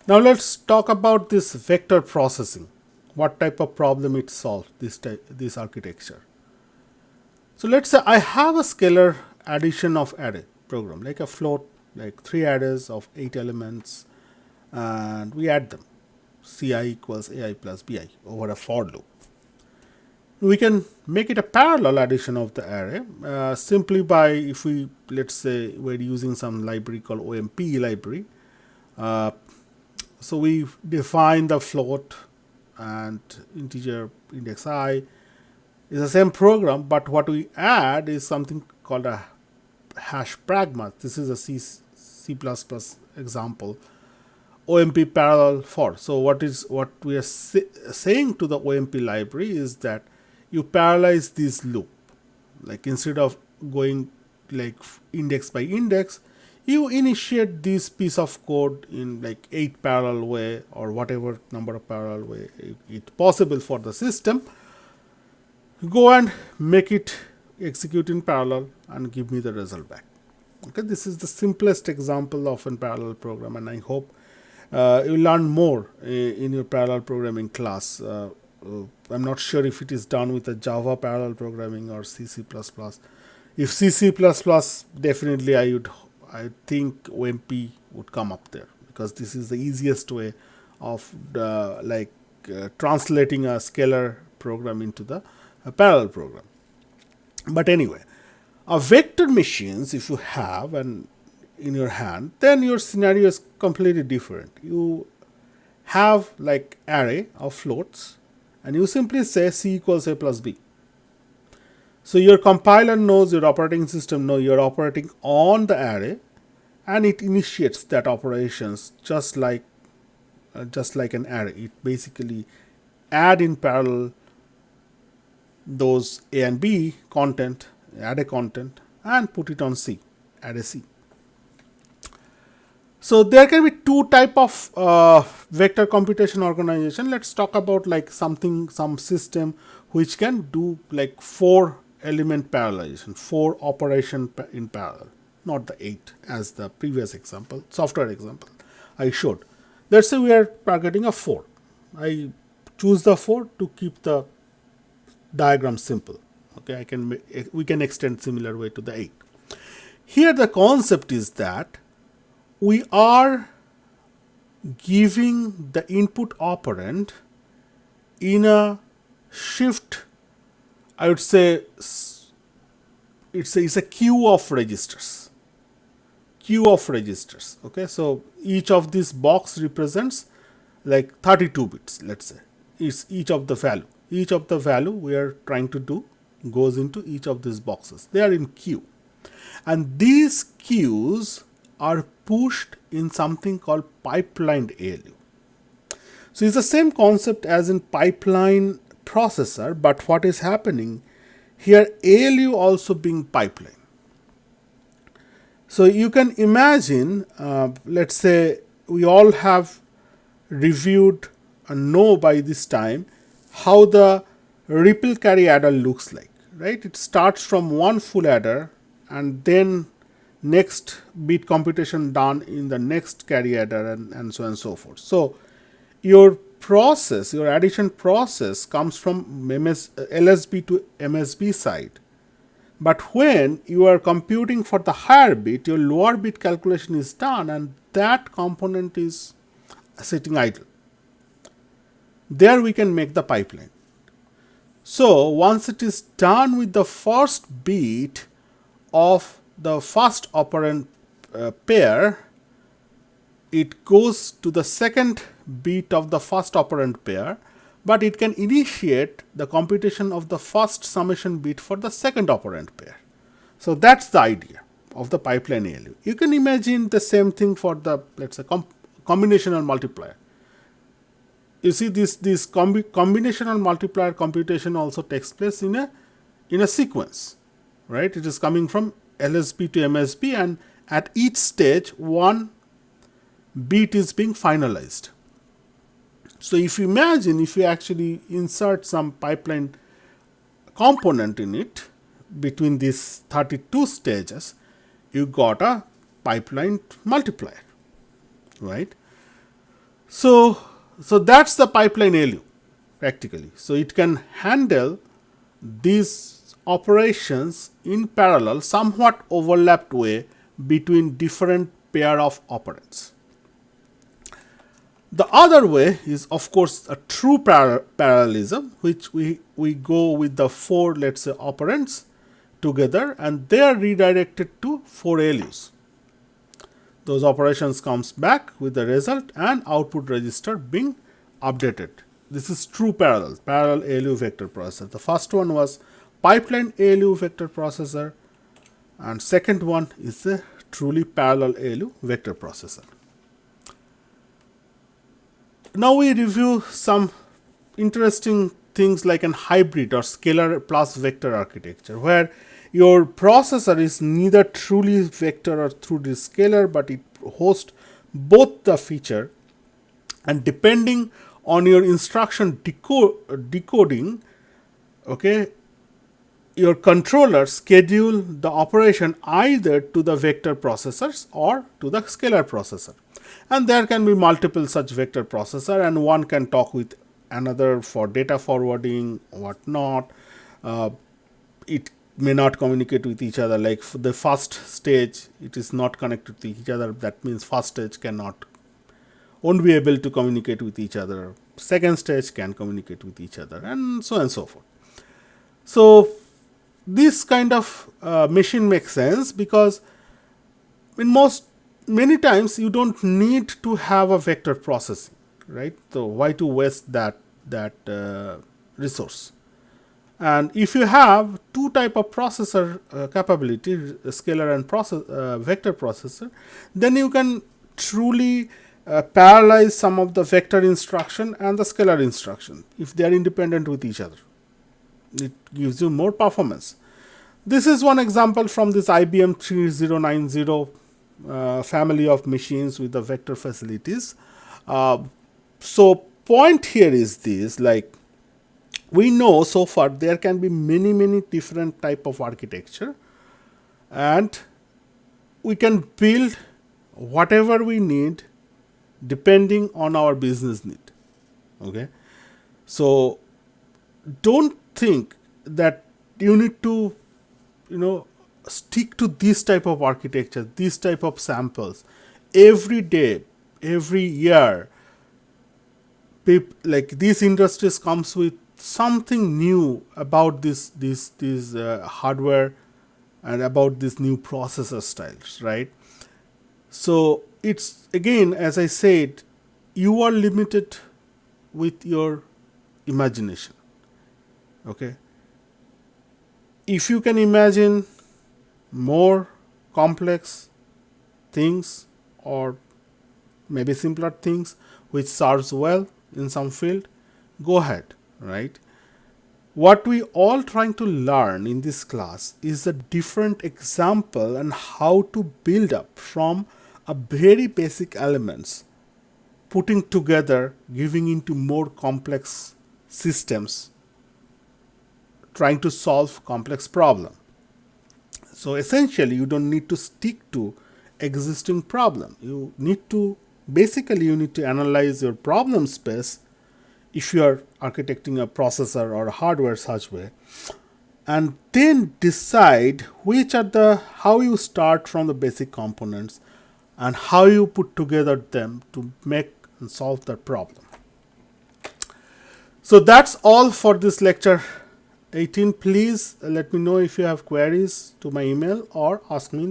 Now let's talk about this vector processing. What type of problem it solves, this architecture. So let's say I have a scalar addition of array program, like a float, like 3 arrays of 8 elements, and we add them. Ci equals ai plus bi over a for loop. We can make it a parallel addition of the array simply by, if we, let's say we're using some library called OMP library. So we define the float and integer index I is the same program, but what we add is something called a hash pragma. This is a C++ example. OMP parallel for. So what we are saying to the OMP library is that you parallelize this loop. Like instead of going like index by index, you initiate this piece of code in like 8 parallel way or whatever number of parallel way it's possible for the system. Go and make it execute in parallel and give me the result back. Okay, this is the simplest example of a parallel program, and I hope you'll learn more in your parallel programming class. I'm not sure if it is done with a Java parallel programming or C++. If C++, definitely I think OMP would come up there, because this is the easiest way of translating a scalar program into the parallel program. But anyway, a vector machines, if you have and in your hand, then your scenario is completely different. You have like array of floats, and you simply say C equals A plus B. So your compiler knows, your operating system knows you're operating on the array, and it initiates that operations just like an array. It basically add in parallel those A and B content, array content, and put it on C, array C. So there can be two type of vector computation organization. Let's talk about like some system which can do like 4 element parallelization, 4 operation in parallel, not the 8 as the previous example, software example I showed. Let's say we are targeting a 4. I choose the 4 to keep the diagram simple. Okay, we can extend similar way to the 8. Here the concept is that we are giving the input operand in a shift. I would say it's a queue of registers. Okay, so each of this box represents like 32 bits. Let's say it's each of the value we are trying to do goes into each of these boxes. They are in queue, and these queues are pushed in something called pipelined ALU. So it's the same concept as in pipeline processor, but what is happening here, ALU also being pipeline. So you can imagine, let's say we all have reviewed and know by this time how the ripple carry adder looks like, right? It starts from one full adder, and then next bit computation done in the next carry adder, and so on and so forth. So your process, your addition process comes from LSB to MSB side. But when you are computing for the higher bit, your lower bit calculation is done, and that component is sitting idle. There we can make the pipeline. So once it is done with the first bit of the first operand pair, it goes to the second bit of the first operand pair, but it can initiate the computation of the first summation bit for the second operand pair. So that's the idea of the pipeline ALU. You can imagine the same thing for the, let's say, combinational multiplier. You see, this combinational multiplier computation also takes place in a sequence, right? It is coming from LSB to MSB, and at each stage one bit is being finalized. So if you imagine, if you actually insert some pipeline component in it between these 32 stages, you got a pipeline multiplier, right? So that's the pipeline ALU practically. So it can handle these operations in parallel, somewhat overlapped way between different pair of operands. The other way is, of course, a true parallelism, which we go with the 4, let's say, operands together, and they are redirected to 4 ALUs. Those operations comes back with the result and output register being updated. This is true parallel ALU vector processor. The first one was pipeline ALU vector processor, and second one is a truly parallel ALU vector processor. Now we review some interesting things like an hybrid or scalar plus vector architecture, where your processor is neither truly vector or truly scalar, but it hosts both the feature, and depending on your instruction decoding, okay, your controller schedule the operation either to the vector processors or to the scalar processor. And there can be multiple such vector processor, and one can talk with another for data forwarding, whatnot. It may not communicate with each other. Like for the first stage, it is not connected to each other. That means first stage won't be able to communicate with each other. Second stage can communicate with each other, and so on and so forth. So this kind of machine makes sense because many times you don't need to have a vector processing, right? So why to waste that resource? And if you have two type of processor capability, scalar and vector processor, then you can truly parallelize some of the vector instruction and the scalar instruction if they are independent with each other. It gives you more performance. This is one example from this IBM 3090 family of machines with the vector facilities. So point here is this, like we know so far there can be many different type of architecture, and we can build whatever we need depending on our business need. Okay, so don't think that you need to stick to this type of architecture, this type of samples every day, every year. Like these industries comes with something new about this hardware and about these new processor styles, right? So it's again, as I said, you are limited with your imagination. Okay, if you can imagine more complex things or maybe simpler things which serves well in some field, go ahead, right? What we all trying to learn in this class is a different example and how to build up from a very basic elements, putting together, giving into more complex systems, trying to solve complex problem. So essentially, you don't need to stick to existing problem. You need to analyze your problem space if you are architecting a processor or a hardware such way, and then decide how you start from the basic components and how you put together them to make and solve the problem. So that's all for this lecture 18. Please let me know if you have queries to my email or ask me in the